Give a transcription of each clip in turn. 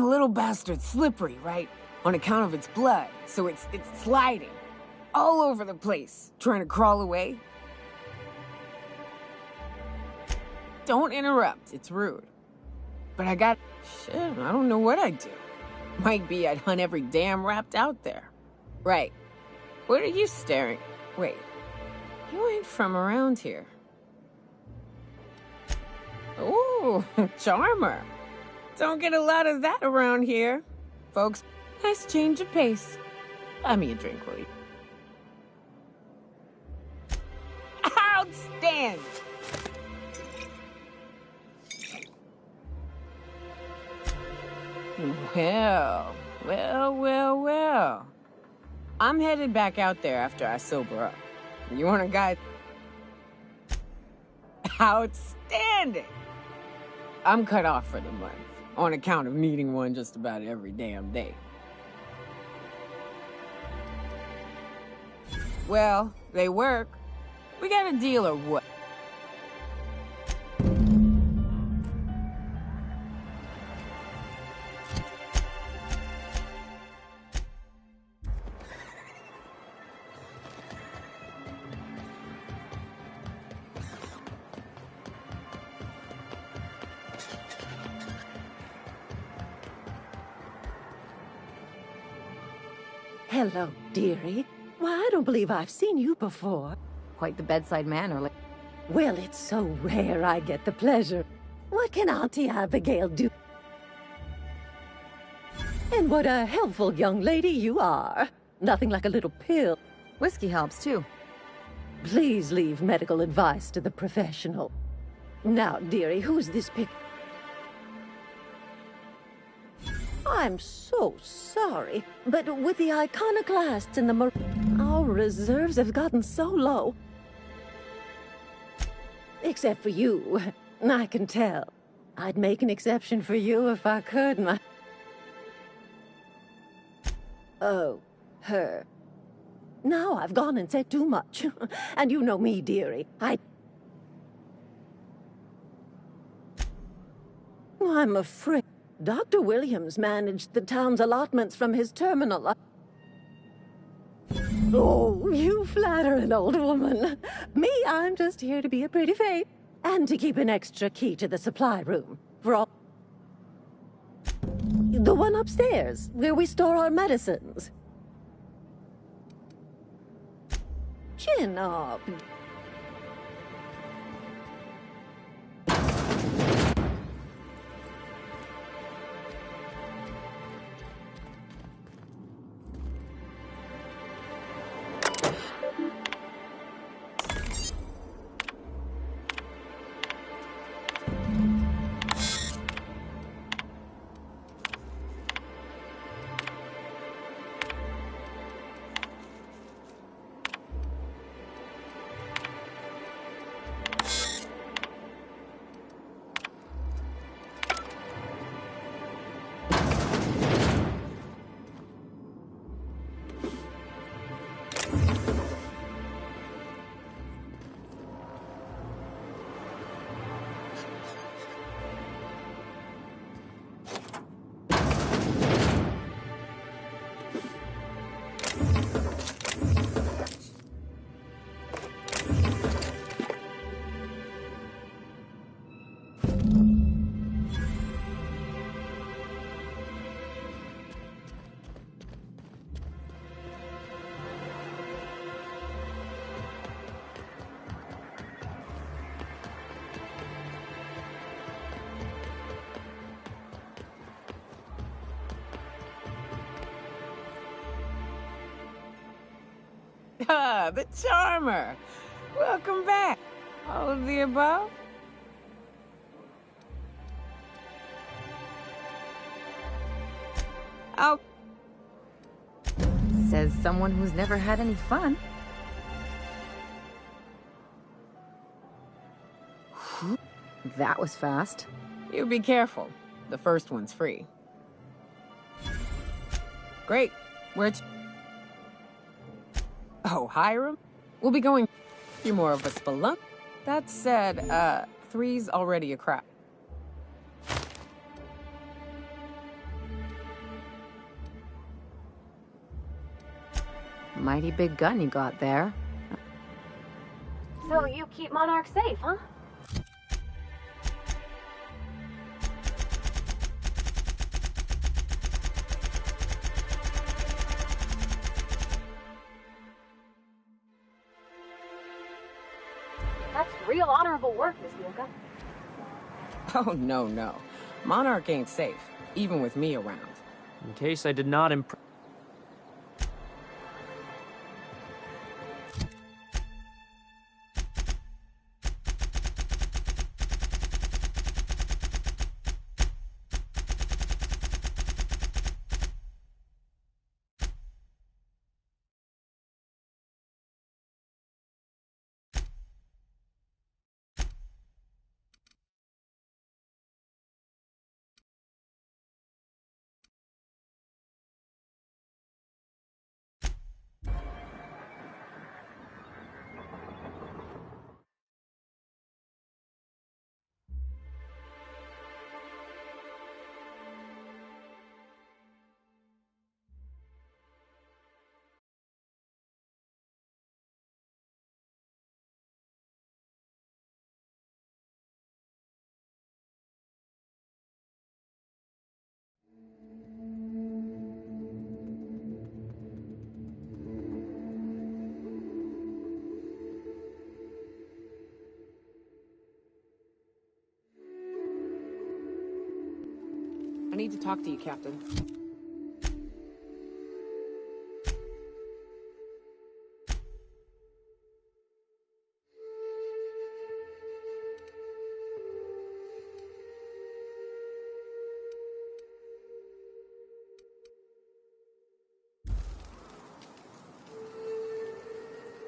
the little bastard's slippery, right? On account of its blood, so it's sliding all over the place, trying to crawl away. Don't interrupt, it's rude. But shit, I don't know what I'd do. Might be I'd hunt every damn rapt out there. Right. What are you staring? Wait. You ain't from around here. Ooh, charmer. Don't get a lot of that around here. Folks, nice change of pace. Buy me a drink, will you? Outstanding! Well. I'm headed back out there after I sober up. You want a guy? Outstanding! I'm cut off for the month, on account of needing one just about every damn day. Well, they work. We got a deal or what? Hello, dearie. Why, I don't believe I've seen you before. Quite the bedside manner. Well, it's so rare I get the pleasure. What can Auntie Abigail do? And what a helpful young lady you are. Nothing like a little pill. Whiskey helps, too. Please leave medical advice to the professional. Now, dearie, who's this pic? I'm so sorry, but with the iconoclasts and our reserves have gotten so low. Except for you. I can tell. I'd make an exception for you if I could, Oh, her. Now I've gone and said too much. And you know me, dearie. I'm afraid Dr. Williams managed the town's allotments from his terminal. Oh, you flatter an old woman. Me, I'm just here to be a pretty face. And to keep an extra key to the supply room. For all... The one upstairs, where we store our medicines. Chin up. Ah, the charmer. Welcome back. All of the above? Oh. Says someone who's never had any fun. That was fast. You be careful. The first one's free. Great. Where to? Oh, Hiram? We'll be going... You're more of a spelunk. That said, 3's already a crowd. Mighty big gun you got there. So you keep Monarch safe, huh? That's real honorable work, Miss Milka. Oh, no, no. Monarch ain't safe, even with me around. In case I did not impress. I need to talk to you, Captain.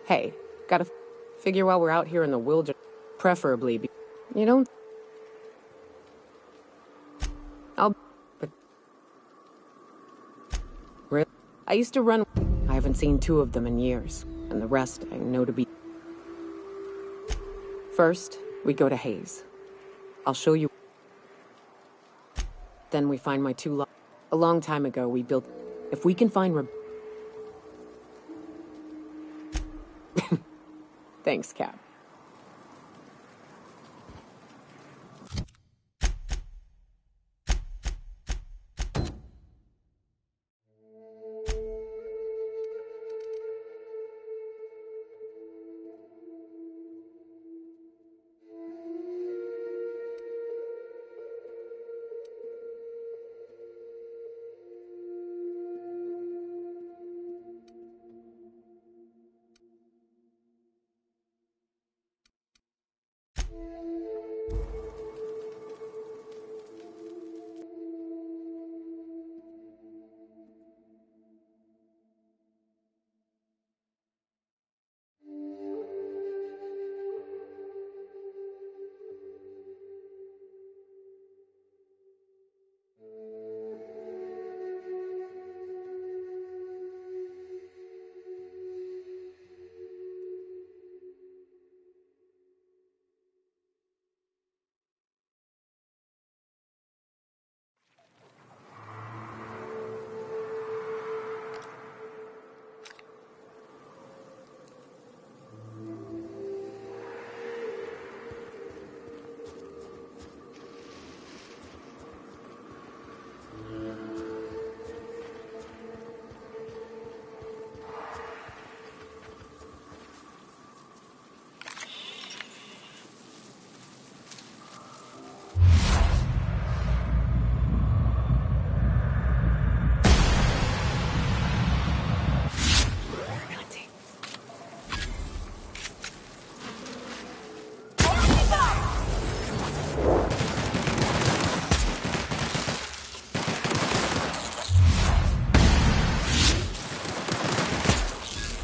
Hey, gotta figure while we're out here in the wilderness, preferably you don't... But... Really? I used to run... I haven't seen 2 of them in years, and the rest I know to be... First, we go to Hayes. I'll show you... Then we find my 2 A long time ago, we built... If we can find Thanks, Cap.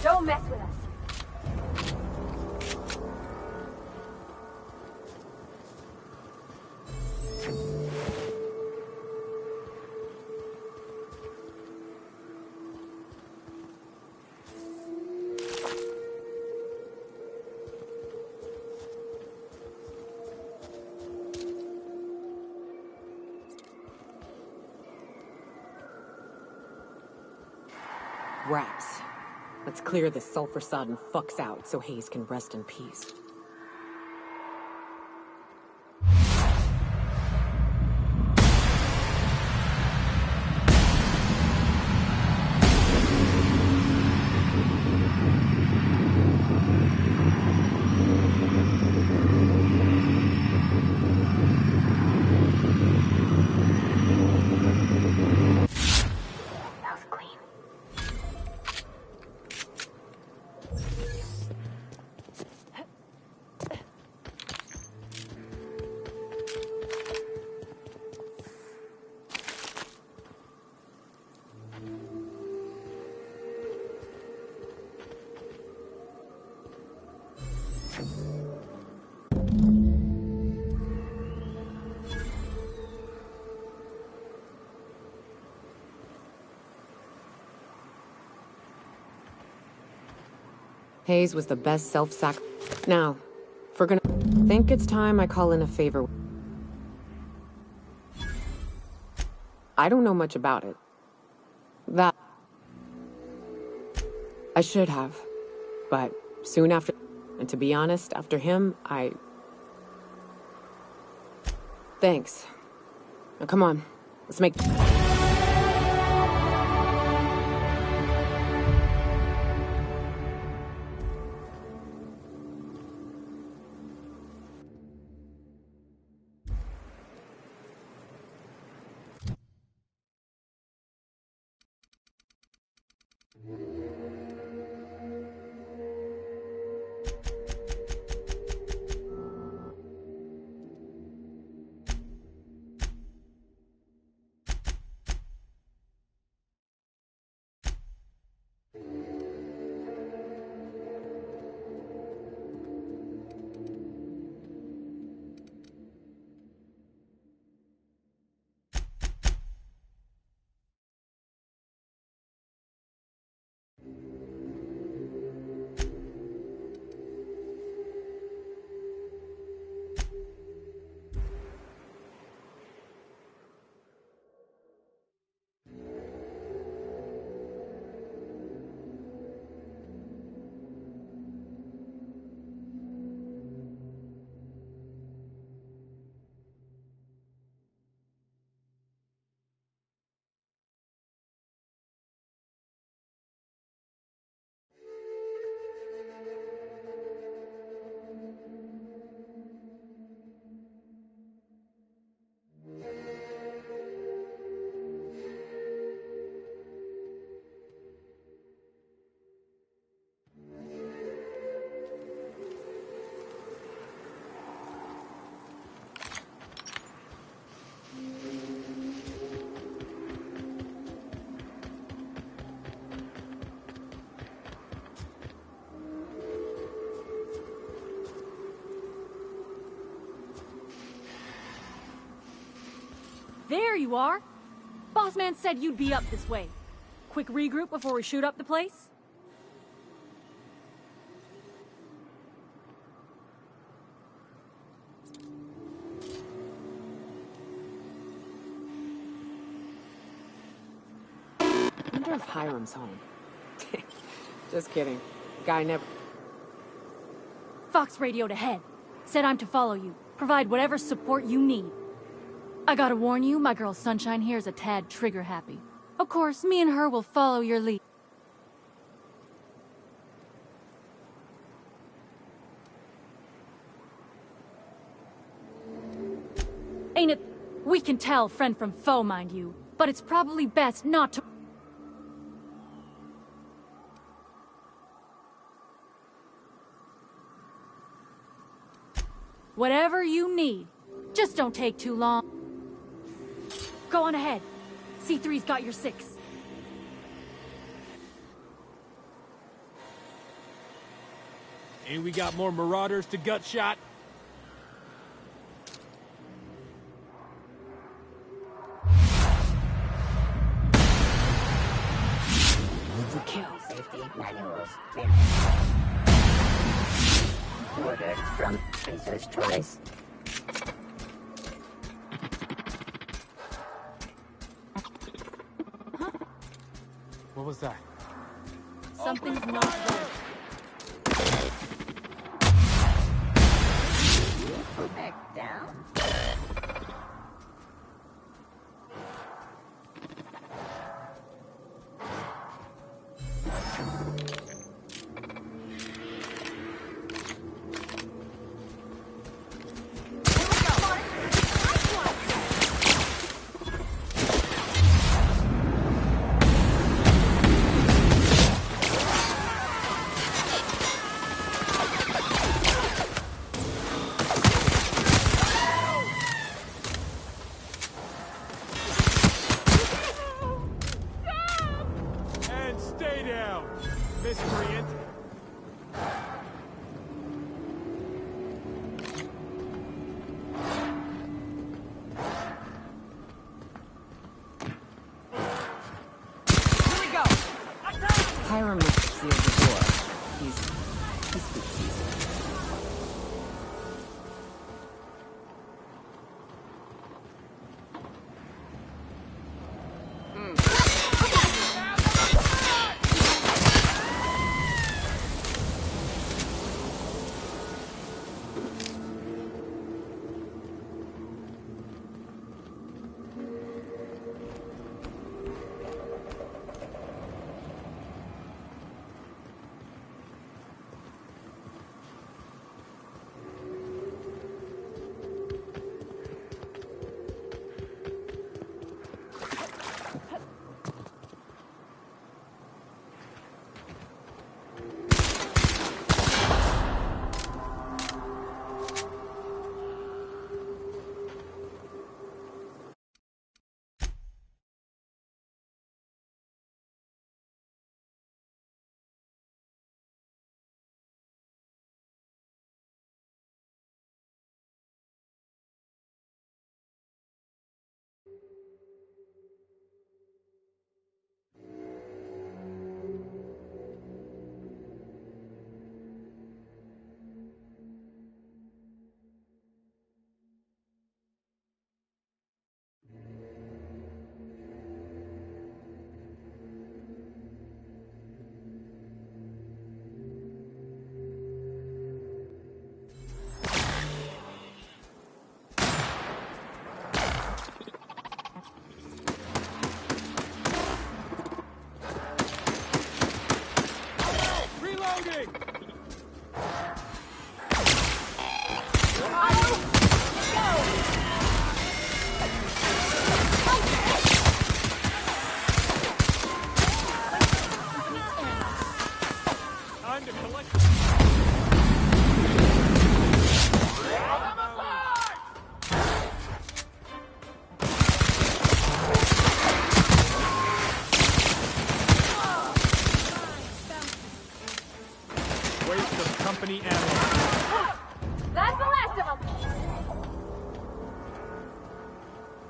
Don't mess with us. Rats. Let's clear this sulfur-sodden fucks out so Hayes can rest in peace. Hayes was the best self-sac... Now, if we're gonna... think it's time I call in a favor. I don't know much about it. That... I should have. But soon after... And to be honest, after him, I... Thanks. Now come on. Let's make... There you are! Boss man said you'd be up this way. Quick regroup before we shoot up the place? I wonder if Hiram's home. Just kidding. Guy never... Fox radioed ahead. Said I'm to follow you. Provide whatever support you need. I gotta warn you, my girl Sunshine here is a tad trigger-happy. Of course, me and her will follow your lead. Ain't it? We can tell friend from foe, mind you. But it's probably best not to... Whatever you need. Just don't take too long. Go on ahead. C3's got your 6. And we got more marauders to gut shot. Kill. Safety manuals. Ordered from Research Choice. What was that? Something's not right. Back down. Hiram must have sealed the door. He's spooky. Company ammo. That's the last of them.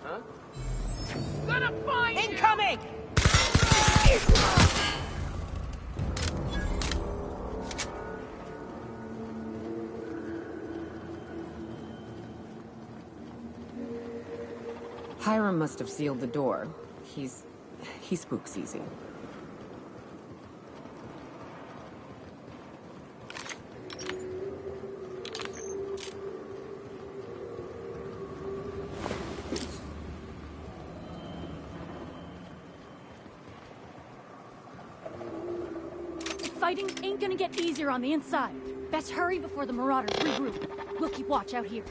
Huh? Gonna find Incoming! Hiram must have sealed the door. He spooks easy. Fighting ain't gonna get easier on the inside. Best hurry before the Marauders regroup. We'll keep watch out here.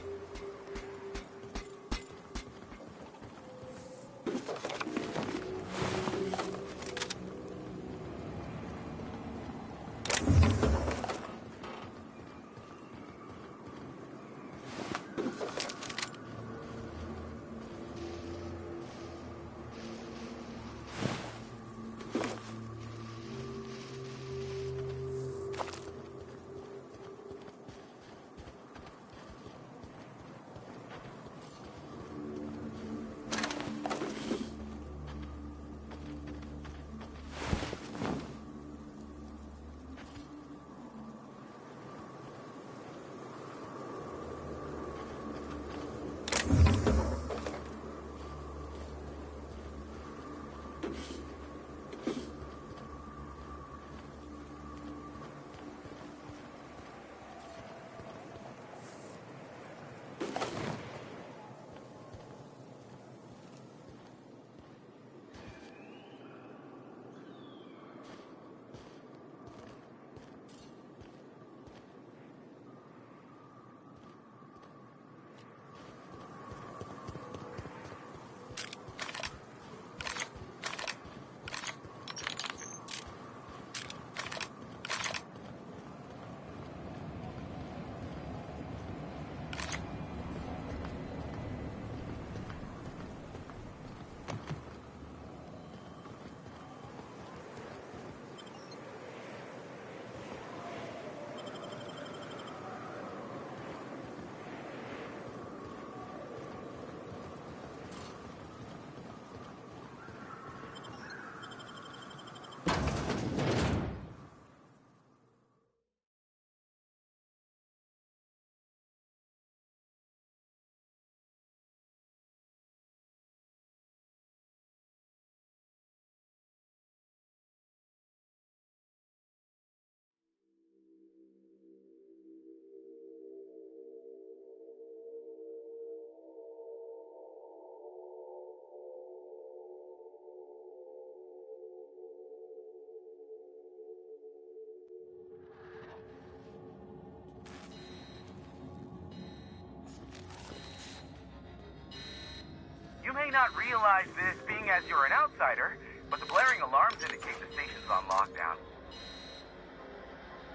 may not realize this, being as you're an outsider, but the blaring alarms indicate the station's on lockdown.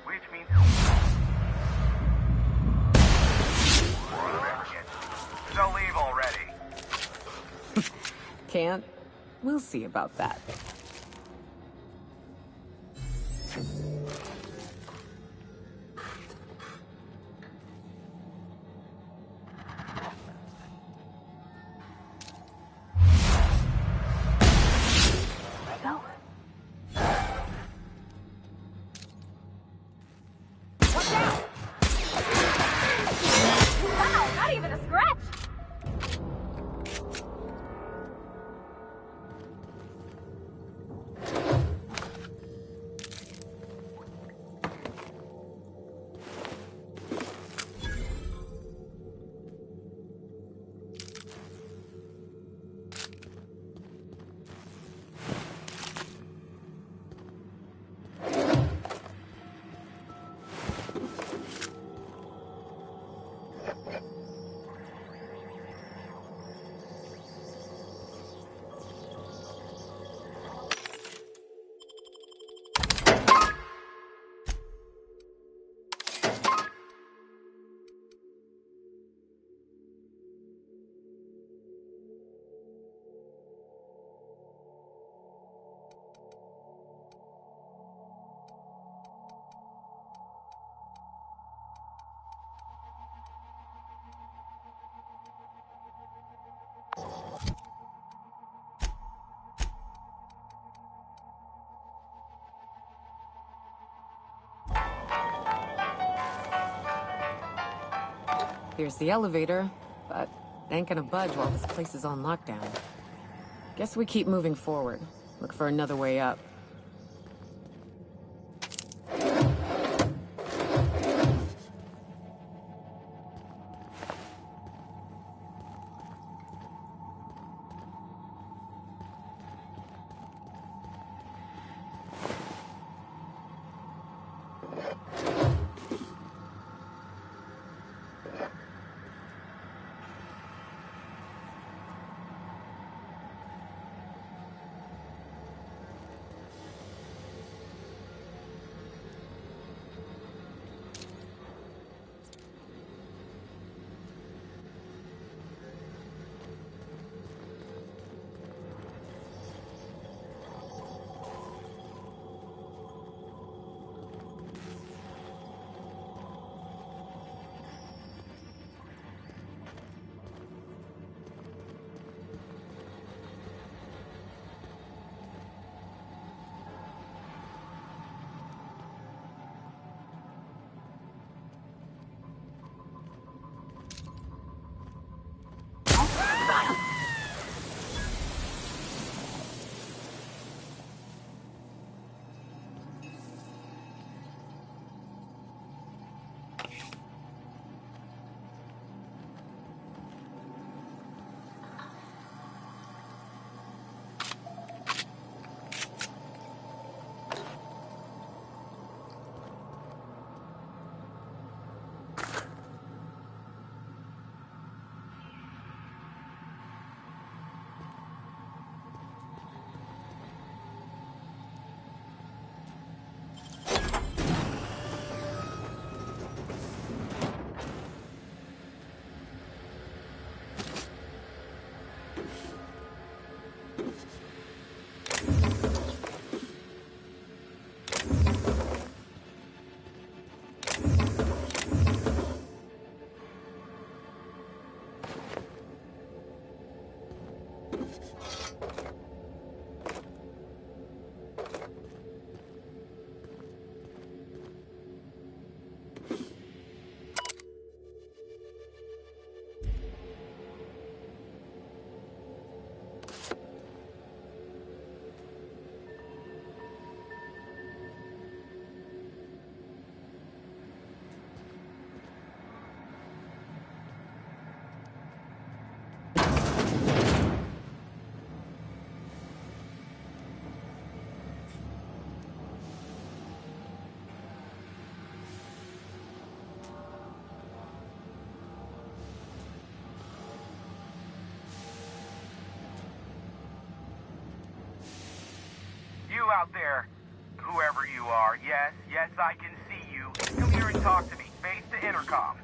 Which means so leave already. Can't? We'll see about that. Here's the elevator, but it ain't gonna budge while this place is on lockdown. Guess we keep moving forward. Look for another way up. out there. Whoever you are, yes, I can see you. Come here and talk to me. Face to intercom.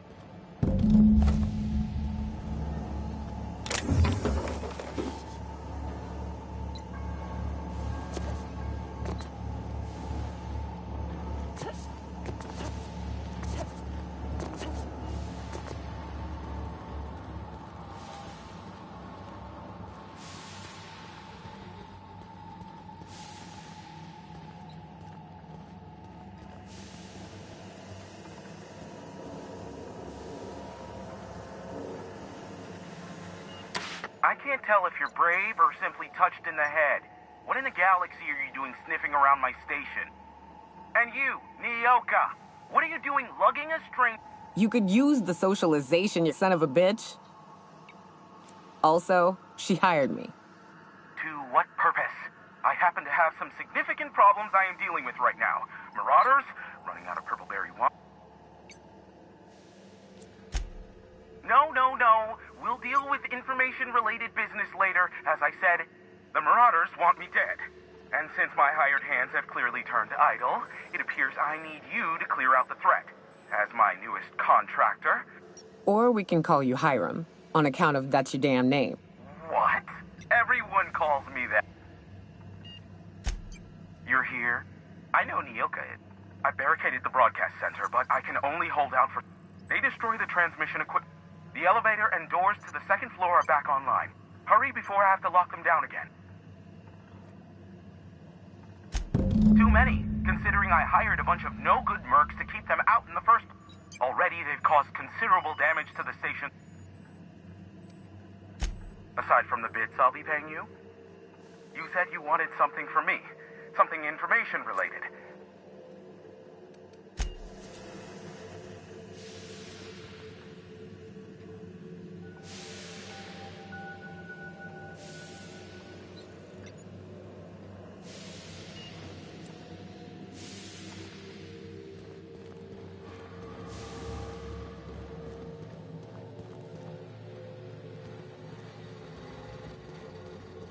I can't tell if you're brave or simply touched in the head. What in the galaxy are you doing sniffing around my station? And you, Nyoka, what are you doing lugging a string? You could use the socialization, you son of a bitch. Also, she hired me. To what purpose? I happen to have some significant problems I am dealing with right now. Marauders, running out of purple berry wine. No. We'll deal with information-related business later. As I said, the Marauders want me dead. And since my hired hands have clearly turned idle, it appears I need you to clear out the threat. As my newest contractor. Or we can call you Hiram, on account of that's your damn name. What? Everyone calls me that. You're here? I know Nyoka. I barricaded the broadcast center, but I can only hold out for... They destroy the transmission equipment. The elevator and doors to the second floor are back online. Hurry before I have to lock them down again. Too many, considering I hired a bunch of no-good mercs to keep them out in the first... Already, they've caused considerable damage to the station. Aside from the bits I'll be paying you, you said you wanted something from me. Something information-related.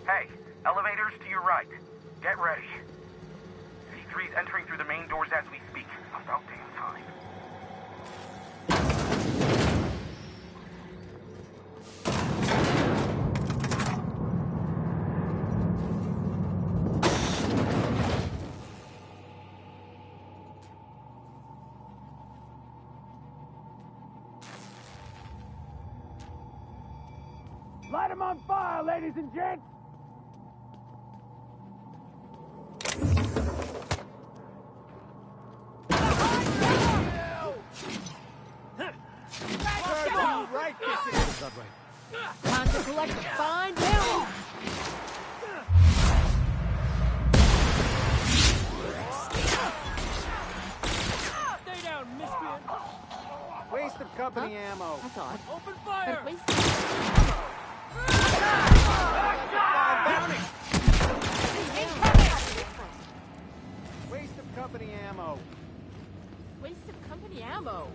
Hey, elevators to your right. Get ready. C3's entering through the main doors as we speak. About damn time. Light 'em on fire, ladies and gents! Time to collect the fine bill! Stay down, miscreant! Waste of company ammo. That's odd. Open fire! But waste Waste of company ammo. Waste of company ammo.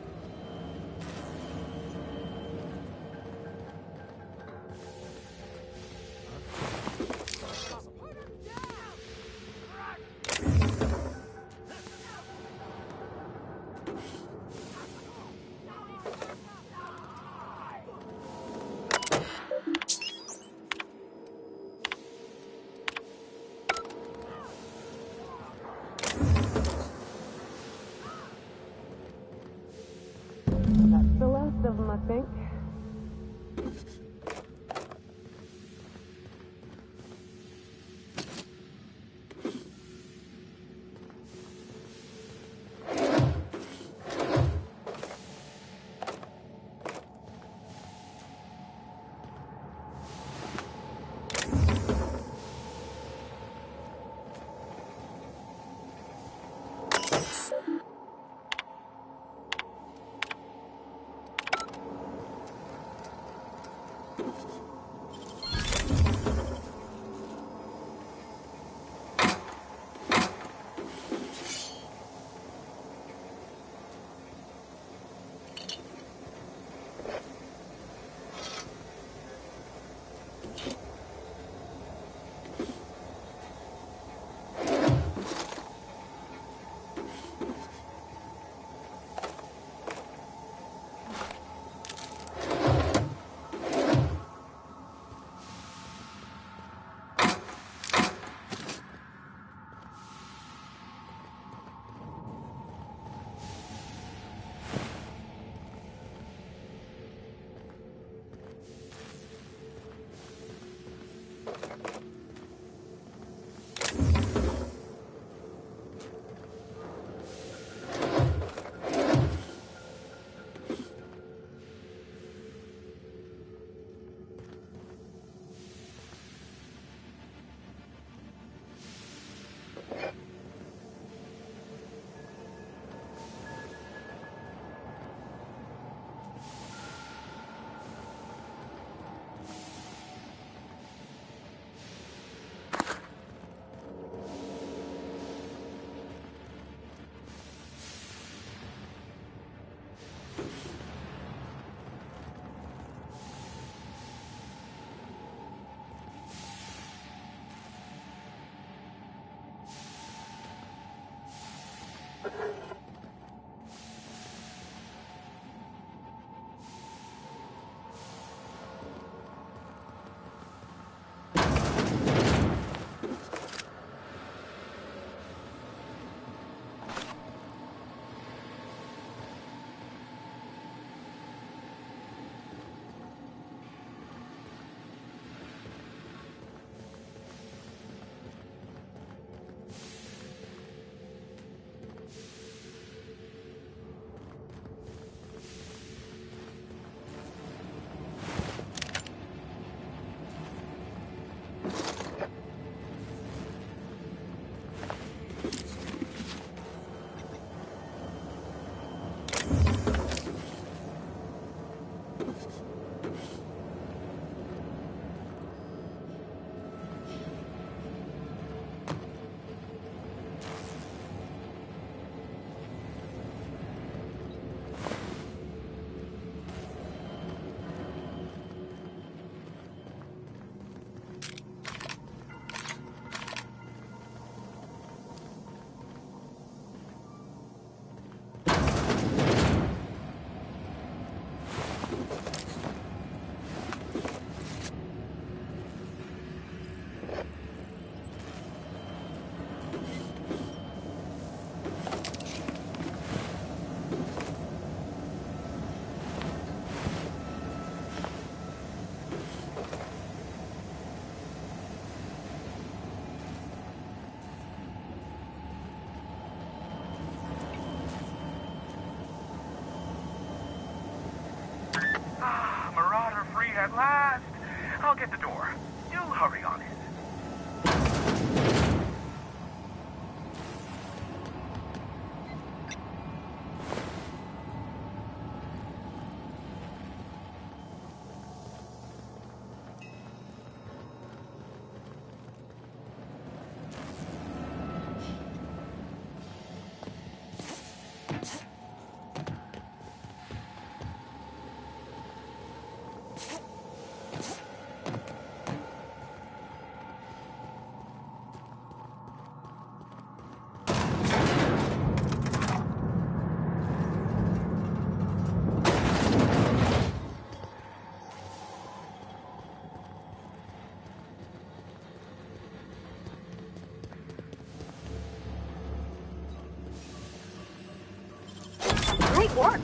That's the last of them, I think. last. I'll get the door. Do hurry on it. Great work!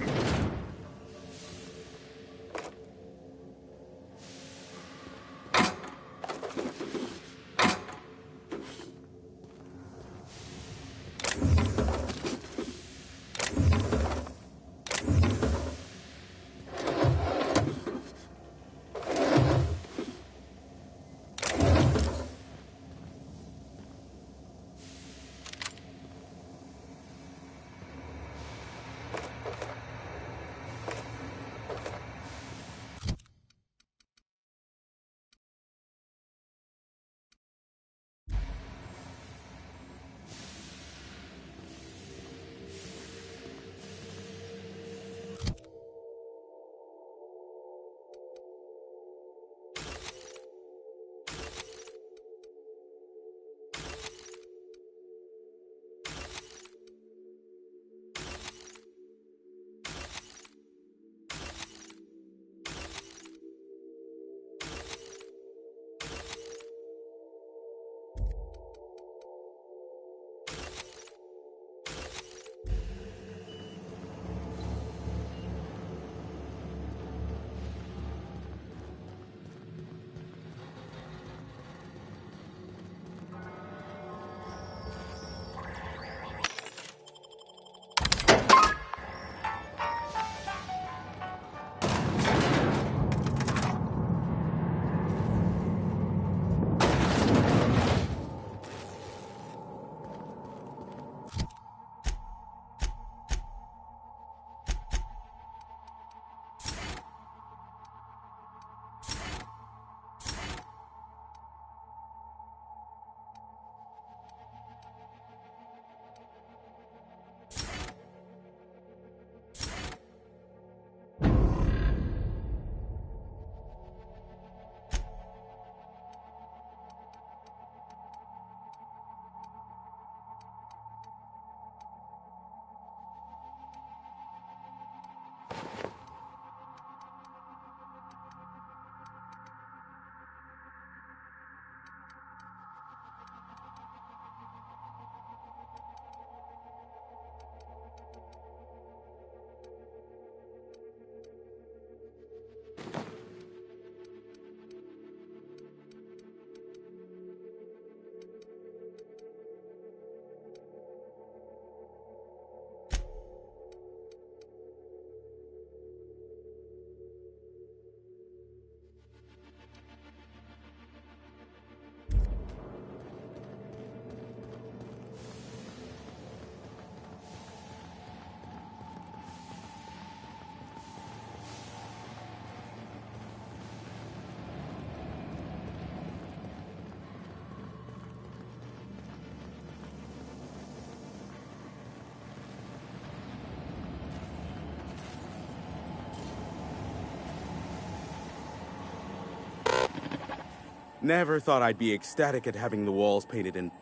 Never thought I'd be ecstatic at having the walls painted in.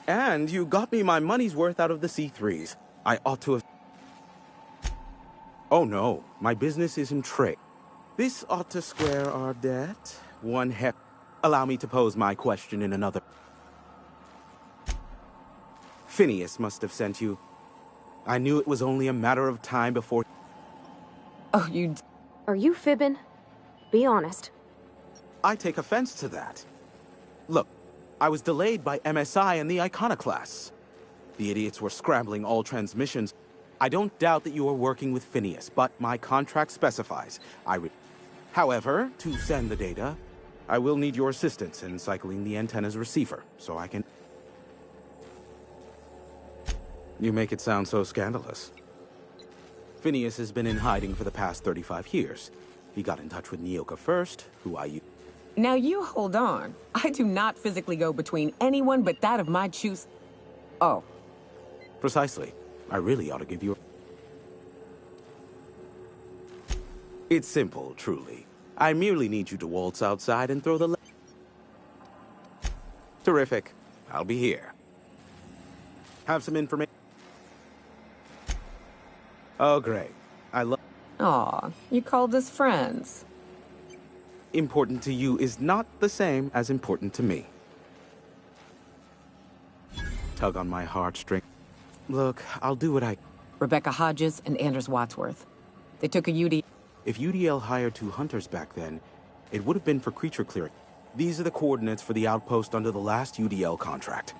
And you got me my money's worth out of the C3s. I ought to have... Oh no, my business is in trade. This ought to square our debt. One heck... Allow me to pose my question in another... Phineas must have sent you. I knew it was only a matter of time before... Oh, you... Are you fibbing? Be honest. I take offense to that. Look, I was delayed by MSI and the Iconoclasts. The idiots were scrambling all transmissions. I don't doubt that you are working with Phineas, but my contract specifies However, to send the data, I will need your assistance in cycling the antenna's receiver, so I can... You make it sound so scandalous. Phineas has been in hiding for the past 35 years. He got in touch with Nyoka first, who I... Now you hold on. I do not physically go between anyone but that of my choose... Oh. Precisely. I really ought to give you... It's simple, truly. I merely need you to waltz outside and throw the... Terrific. I'll be here. Have some information. Oh, great. I love... Aw, you called us friends. Important to you is not the same as important to me. Tug on my heartstring. Look, I'll do what I... Rebecca Hodges and Anders Wadsworth. They took a UD... If UDL hired 2 hunters back then, it would have been for creature clearing. These are the coordinates for the outpost under the last UDL contract.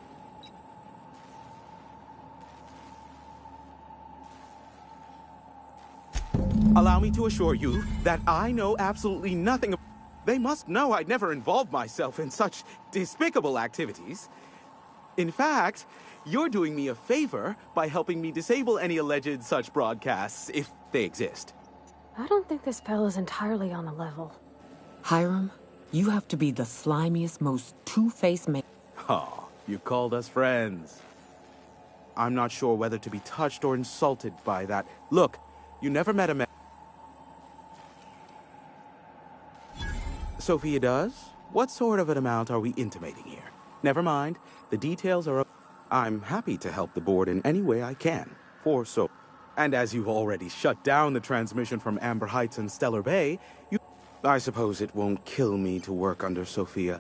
Allow me to assure you that I know absolutely nothing of... They must know I'd never involved myself in such despicable activities. In fact, you're doing me a favor by helping me disable any alleged such broadcasts, if they exist. I don't think this fella's entirely on the level. Hiram, you have to be the slimiest, most two-faced man... Oh, you called us friends. I'm not sure whether to be touched or insulted by that. Look, you never met a man... Sophia does? What sort of an amount are we intimating here? Never mind. The details are... I'm happy to help the board in any way I can. For so... And as you've already shut down the transmission from Amber Heights and Stellar Bay, you... I suppose it won't kill me to work under Sophia.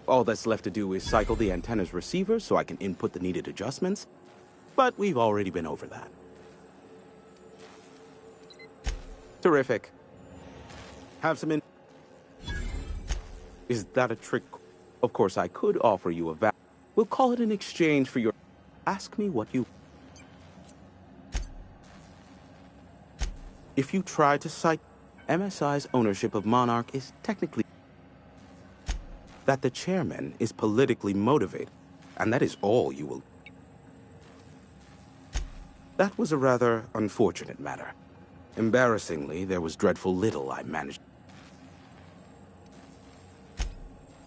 All that's left to do is cycle the antenna's receiver so I can input the needed adjustments. But we've already been over that. Terrific. Have some in... Is that a trick? Of course, I could offer you a We'll call it an exchange for your... Ask me what you... If you try to cite... MSI's ownership of Monarch is technically... That the chairman is politically motivated. And that is all you will... That was a rather unfortunate matter. Embarrassingly, there was dreadful little I managed...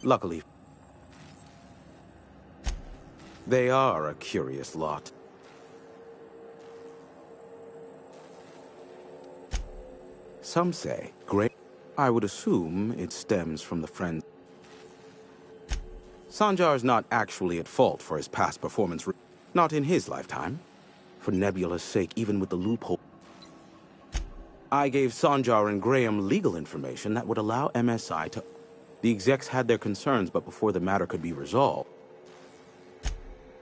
Luckily, they are a curious lot. Some say, great. I would assume it stems from the friend. Sanjar's not actually at fault for his past performance. Not in his lifetime. For Nebula's sake, even with the loophole. I gave Sanjar and Graham legal information that would allow MSI to... The execs had their concerns, but before the matter could be resolved...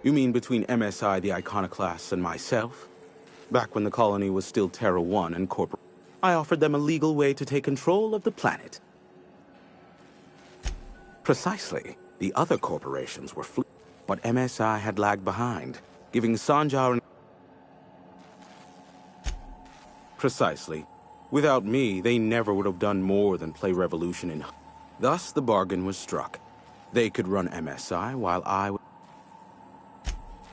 You mean between MSI, the Iconoclasts, and myself? Back when the colony was still Terra 1 and corporate... I offered them a legal way to take control of the planet. Precisely. The other corporations were but MSI had lagged behind, giving Sanjar and... Precisely. Without me, they never would have done more than play Revolution in... Thus, the bargain was struck. They could run MSI while I...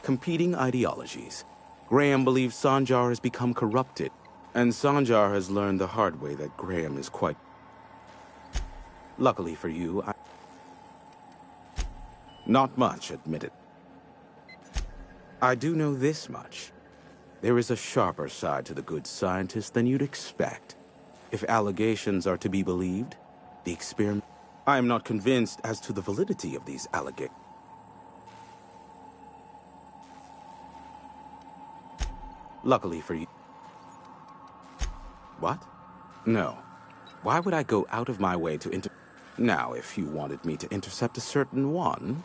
Competing ideologies. Graham believes Sanjar has become corrupted, and Sanjar has learned the hard way that Graham is quite... Luckily for you, Not much, admitted. I do know this much. There is a sharper side to the good scientist than you'd expect. If allegations are to be believed, the experiment... I am not convinced as to the validity of these allegations. Luckily for you... What? No. Why would I go out of my way to Now, if you wanted me to intercept a certain one...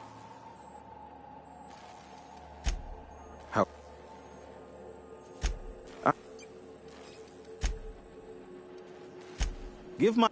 How... Give my...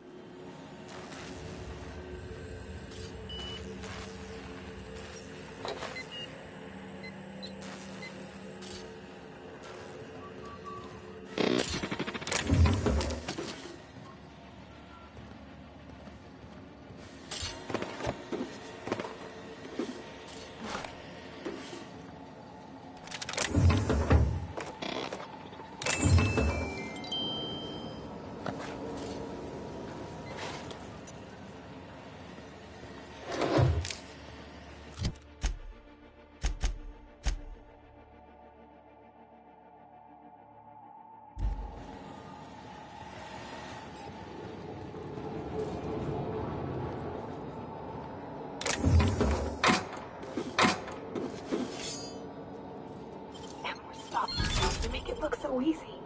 so easy.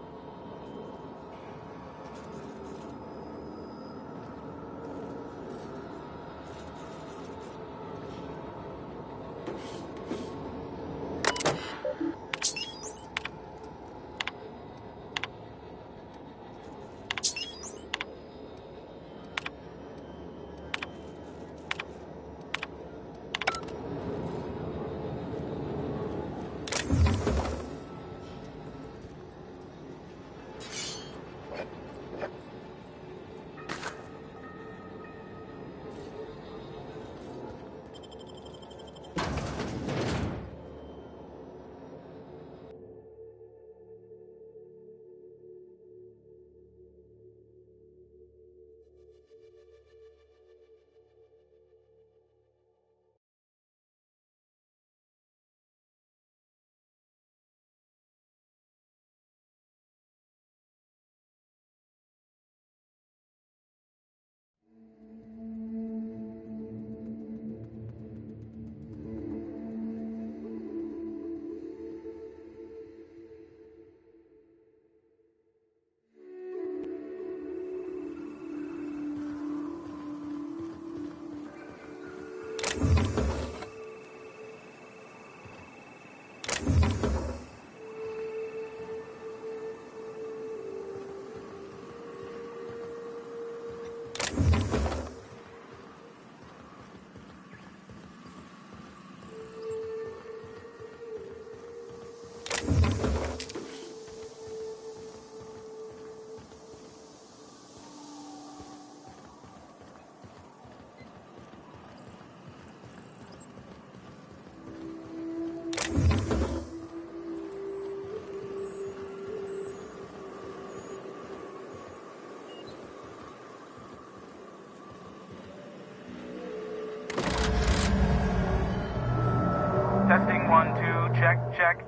Testing 1, 2, check, check.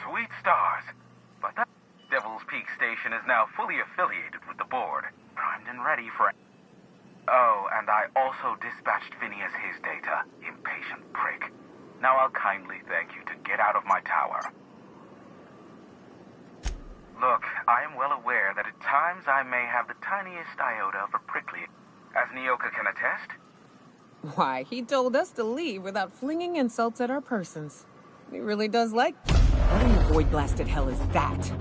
Sweet stars. But that Devil's Peak station is now fully affiliated with the board. Primed and ready for... Oh, and I also dispatched Phineas his data. Impatient prick. Now I'll kindly thank you to get out of my tower. Look, I am well aware that at times I may have the tiniest iota of a prickly... As Nyoka can attest, Why, he told us to leave without flinging insults at our persons. He really does like... What in the void-blasted hell is that?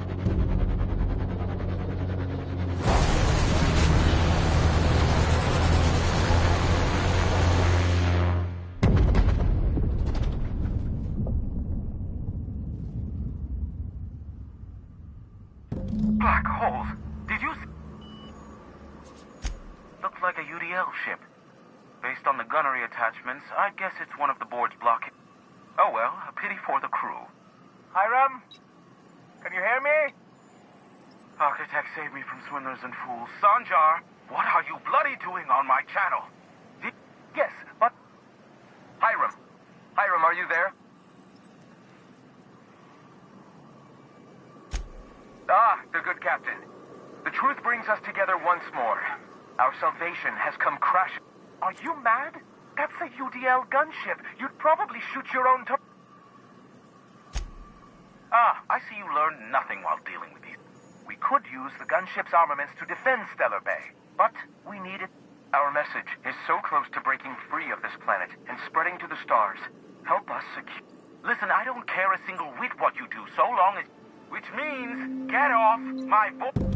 black holes. Did you see? Looks like a UDL ship. Based on the gunnery attachments, I guess it's one of the board's blockades. Oh well, a pity for the crew. Hiram? Can you hear me? Architect, save me from swindlers and fools. Sanjar, what are you bloody doing on my channel? Yes, but... Hiram! Hiram, are you there? Ah, the good captain. The truth brings us together once more. Our salvation has come crashing. Are you mad? That's a UDL gunship. You'd probably shoot your own Ah, I see you learned nothing while dealing with these. We could use the gunship's armaments to defend Stellar Bay, but we need it. Our message is so close to breaking free of this planet and spreading to the stars. Help us secure... Listen, I don't care a single whit what you do, so long as... Which means, get off my boat.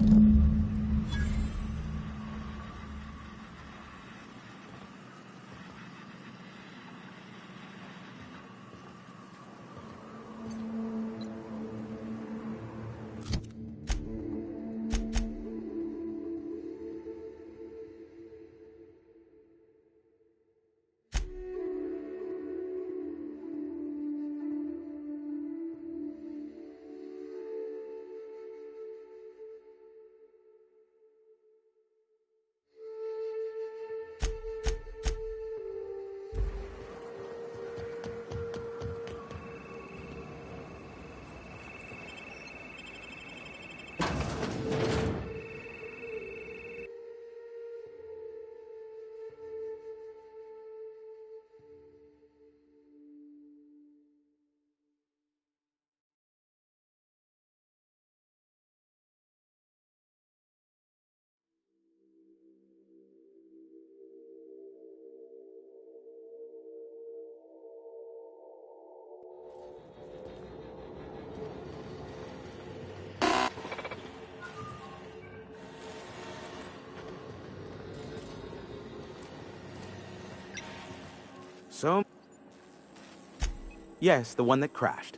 Yes, the one that crashed.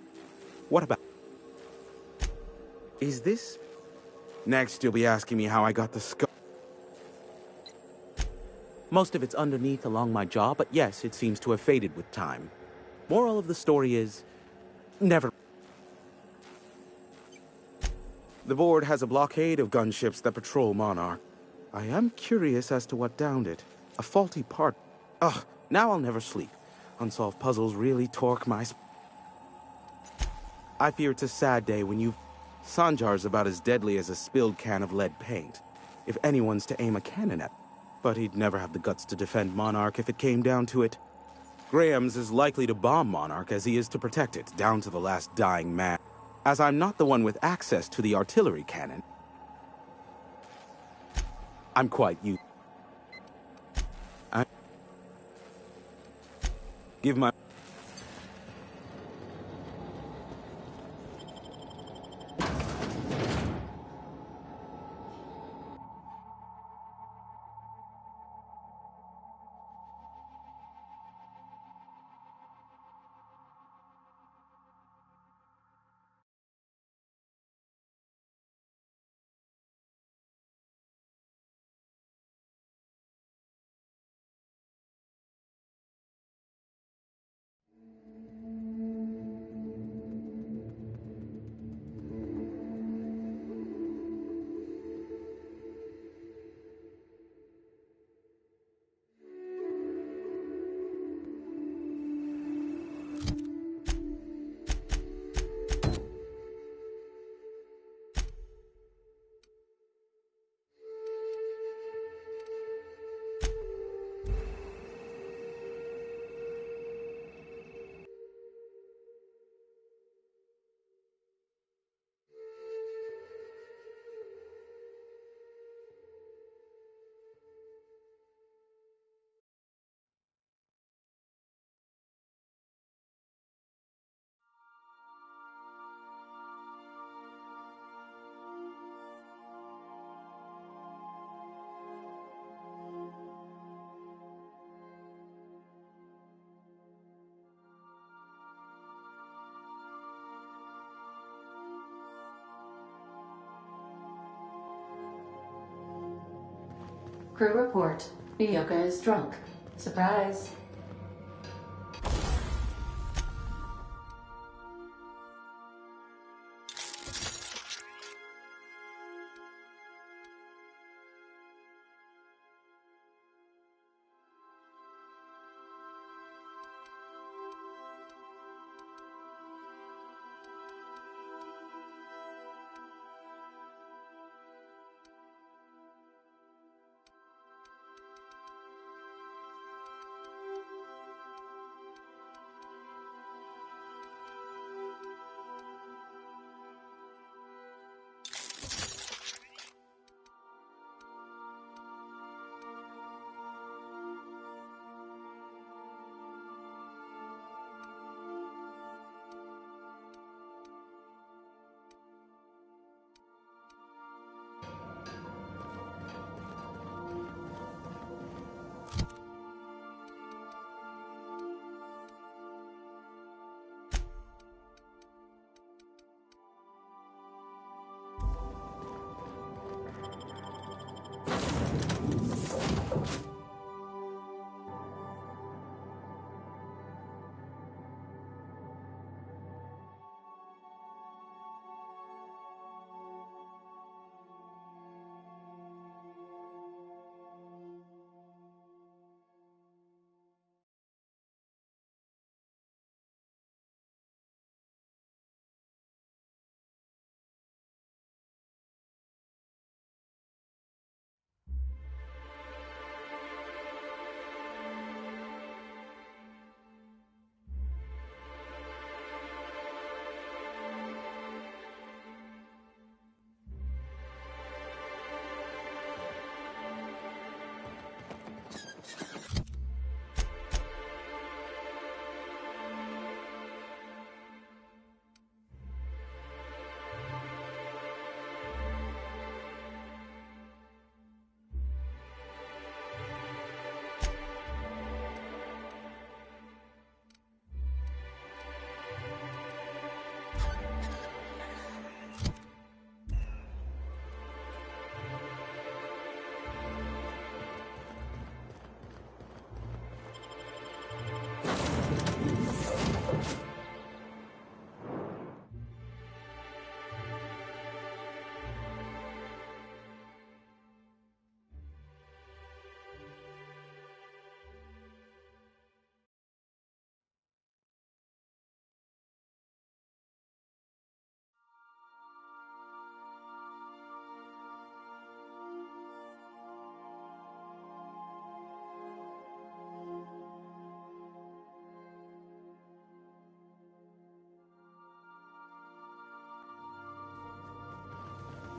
What about... Is this... Next, you'll be asking me how I got the scar. Most of it's underneath along my jaw, but yes, it seems to have faded with time. Moral of the story is... never... The board has a blockade of gunships that patrol Monarch. I am curious as to what downed it. A faulty part. Ugh, now I'll never sleep. Unsolved puzzles really torque my... I fear it's a sad day when you... Sanjar's about as deadly as a spilled can of lead paint. If anyone's to aim a cannon at... But he'd never have the guts to defend Monarch if it came down to it. Graham's as likely to bomb Monarch as he is to protect it, down to the last dying man. As I'm not the one with access to the artillery cannon, I'm quite used. I give my... Crew report. Miyuka is drunk. Surprise.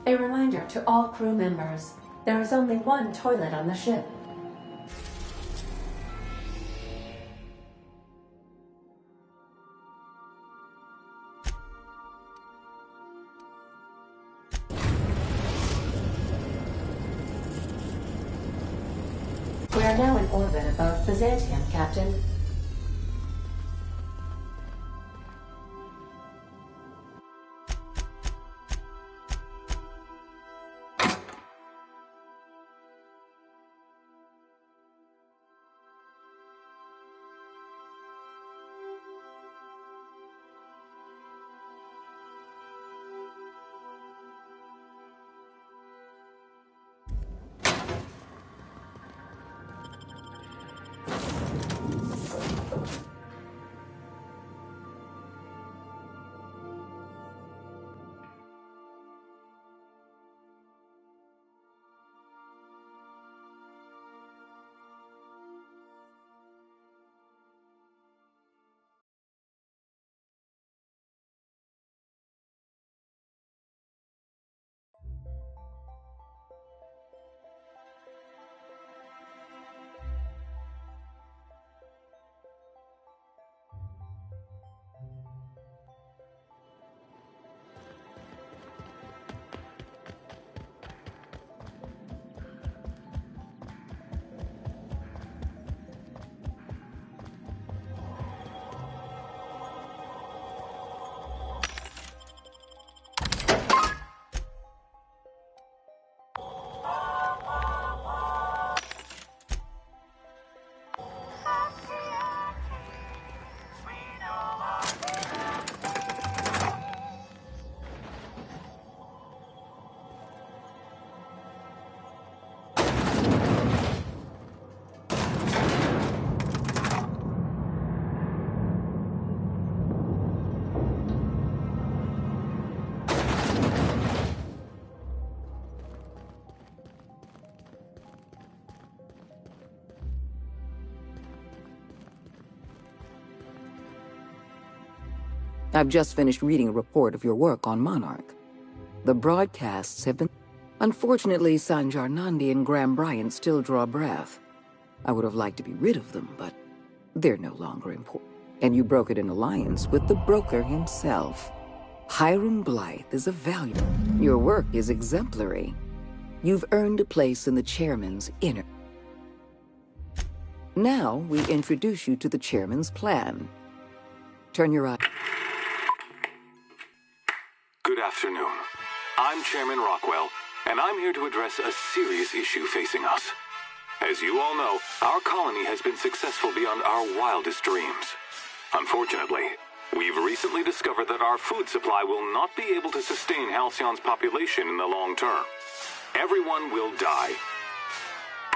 A reminder to all crew members, there is only one toilet on the ship. We are now in orbit above Byzantium, Captain. I've just finished reading a report of your work on Monarch. The broadcasts have been... Unfortunately, Sanjar Nandi and Graham Bryant still draw breath. I would have liked to be rid of them, but they're no longer important. And you brokered an alliance with the broker himself. Hiram Blythe is a valiant. Your work is exemplary. You've earned a place in the chairman's inner... Now, we introduce you to the chairman's plan. Turn your eye... Good afternoon. I'm Chairman Rockwell, and I'm here to address a serious issue facing us. As you all know, our colony has been successful beyond our wildest dreams. Unfortunately, we've recently discovered that our food supply will not be able to sustain Halcyon's population in the long term. Everyone will die.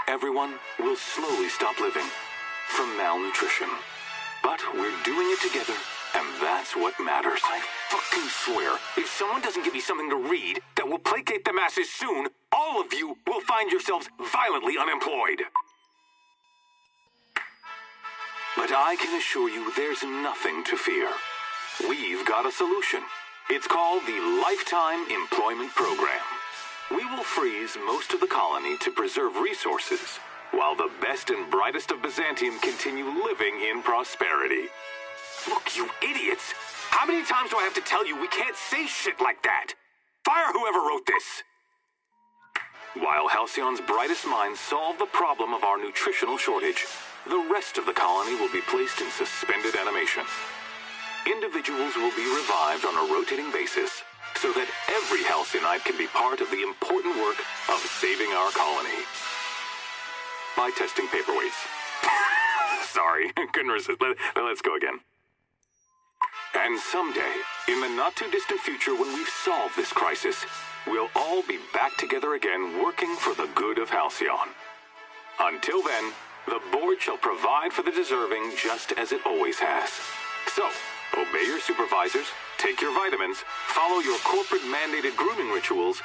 Everyone will slowly stop living from malnutrition. But we're doing it together, and that's what matters. I fucking swear, if someone doesn't give me something to read that will placate the masses soon, all of you will find yourselves violently unemployed. But I can assure you there's nothing to fear. We've got a solution. It's called the Lifetime Employment Program. We will freeze most of the colony to preserve resources, while the best and brightest of Byzantium continue living in prosperity. Look, you idiots! How many times do I have to tell you we can't say shit like that? Fire whoever wrote this! While Halcyon's brightest minds solve the problem of our nutritional shortage, the rest of the colony will be placed in suspended animation. Individuals will be revived on a rotating basis, so that every Halcyonite can be part of the important work of saving our colony. By testing paperweights. Sorry, couldn't resist. Let's go again. And someday, in the not-too-distant future when we've solved this crisis, we'll all be back together again working for the good of Halcyon. Until then, the board shall provide for the deserving just as it always has. So, obey your supervisors, take your vitamins, follow your corporate-mandated grooming rituals,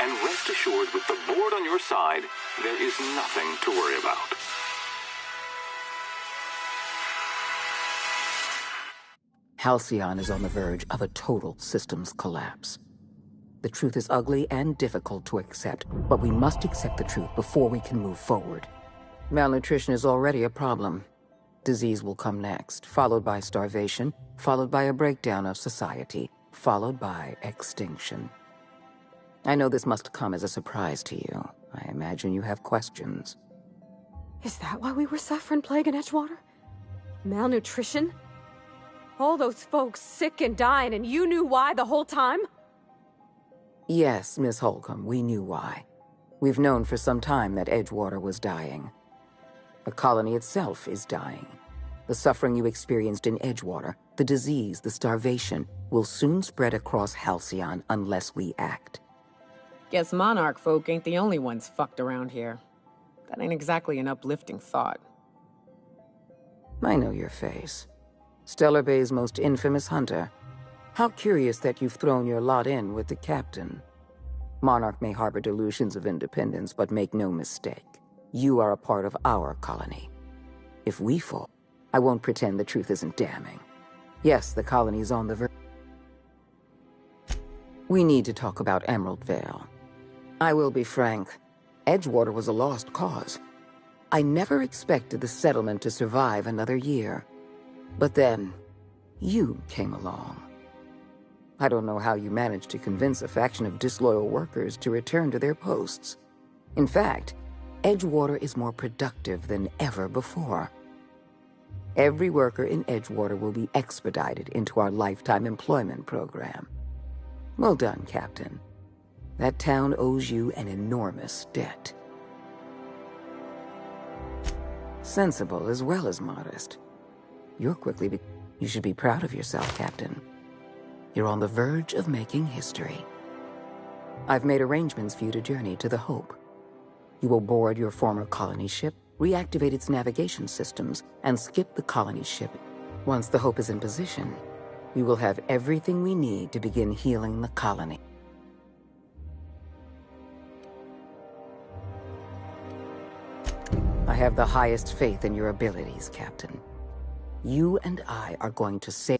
and rest assured with the board on your side, there is nothing to worry about. Halcyon is on the verge of a total systems collapse. The truth is ugly and difficult to accept, but we must accept the truth before we can move forward. Malnutrition is already a problem. Disease will come next, followed by starvation, followed by a breakdown of society, followed by extinction. I know this must come as a surprise to you. I imagine you have questions. Is that why we were suffering plague in Edgewater? Malnutrition? All those folks sick and dying, and you knew why the whole time? Yes, Miss Holcomb, we knew why. We've known for some time that Edgewater was dying. The colony itself is dying. The suffering you experienced in Edgewater, the disease, the starvation, will soon spread across Halcyon unless we act. Guess Monarch folk ain't the only ones fucked around here. That ain't exactly an uplifting thought. I know your face. Stellar Bay's most infamous hunter. How curious that you've thrown your lot in with the captain. Monarch may harbor delusions of independence, but make no mistake. You are a part of our colony. If we fall, I won't pretend the truth isn't damning. Yes, the colony's on the verge. We need to talk about Emerald Vale. I will be frank. Edgewater was a lost cause. I never expected the settlement to survive another year. But then, you came along. I don't know how you managed to convince a faction of disloyal workers to return to their posts. In fact, Edgewater is more productive than ever before. Every worker in Edgewater will be expedited into our lifetime employment program. Well done, Captain. That town owes you an enormous debt. Sensible as well as modest. You should be proud of yourself, Captain. You're on the verge of making history. I've made arrangements for you to journey to the Hope. You will board your former colony ship, reactivate its navigation systems, and skip the colony ship. Once the Hope is in position, we will have everything we need to begin healing the colony. I have the highest faith in your abilities, Captain. You and I are going to save...